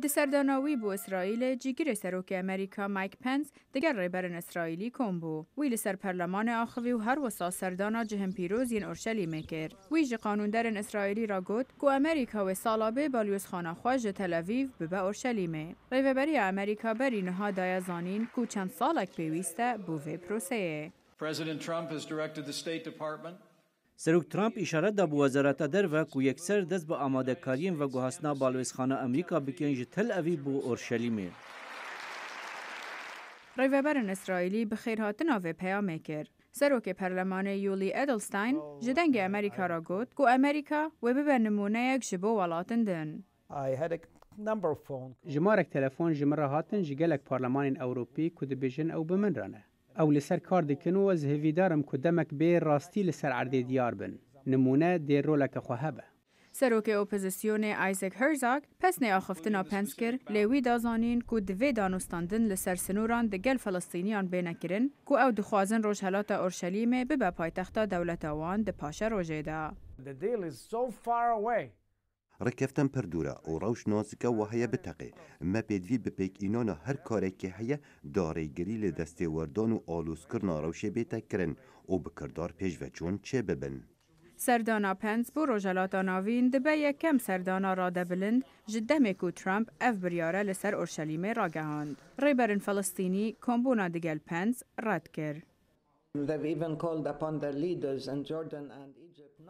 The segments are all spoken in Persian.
د سرداناوی بو اسرائیل جیگر سروک امریکا مایک پنس دگر ریبرن اسرائیلی کن بو. وی لسر پرلمان آخوی و هر وسا سردانا جهم پیروز ین اورشلیم کرد. وی جی قانوندرن اسرائیلی را گفت که امریکا و سالابه بالیوز خانه خواج تل آویو به اورشلیمه. ریبری امریکا بری نها دای زانین که چند سالک پیوسته بو وی پروسه. President Trump has directed the State Department سروک ترامپ اشاره دا بو وزارت در و یکسر دست به آماده کاریم و گوهاسنا بالویزخانه امریکا بکن جه تل اویو بو اورشلیمه. ریبرن اسرائیلی بخیرهاتنا و پیامه کرد. سروک پرلمان یولی ادلستاین جدنگ امریکا را گفت که امریکا و به نمونه یک جبو ولاتن دن. جمارک تلفن جمره هاتن جگلک پارلمان اوروپی که دبیجن او بمن رانه. او لسر کار دکن و از هویدارم که دمک به راستی لسر عرده دیار بن. نمونه دیر رولک خوهبه. سروک اپوزیسیون آیزک هرزاگ پس نیاخفتنا پنس کر لیوی دازانین که دوی دانستاندن لسر سنوران دگل فلسطینیان بینکرن که او دخوازن روشهلات اورشلیمه به پایتخت دولت وان ده پاشه روژه دا. رکفتن پردورا او روش نازکه و هیا بتقی اما پیدوی بپیک اینانا هر کاری که هیا داره گری لدسته وردان و آلوز کرنا روشه بیتا کرن او بکردار پیش و چون چه ببن. سردانا پنس بو روژلات ناوین دبه یکم سردانا را دبلند جدمه که ترامپ اف بریاره لسر اورشلیمه را گهاند. ریبرن فلسطینی کمبونا دگل پنس رد کرد.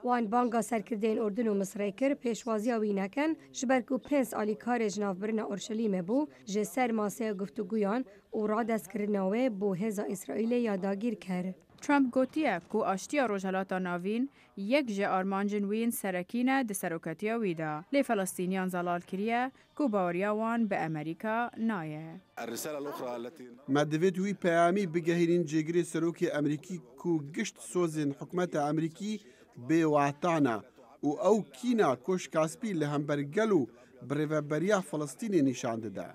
وان بانگا سرکردین اردن و مصر کر پیشوازی وی نکن جبرکو پنس آلی کار جناف برنا اورشلیم بو جسر ماسه گفتگویان و را دست کرناوه بو هزا اسرائیل یاداگیر کرد. ترامپ گوتیه که آشتیا روژهلات ناوین یک جه آرمانجن وین سرکینه ده سروکتیا ویدا. لی فلسطینیان زلال کریه که باوریا وان به امریکا نایه. مدوید وی پیامی بگهیرین جگری سروک امریکی که گشت سوزن حکمت امریکی به وعتانا و او کینا کش کاسپی لهمبرگلو بریوبریا فلسطینی نشانده ده.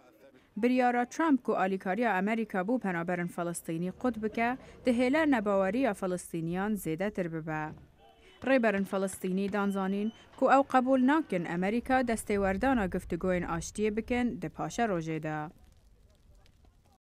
بریارا ترامپ که آلیکاریا امریکا بو پنابرن فلسطینی قطب که ده هیله نباوری فلسطینیان زیده تر ببه. ریبرن فلسطینی دانزانین که او قبول ناکن امریکا دسته وردانا گفتگوین آشتیه بکن ده پاشه روژه ده.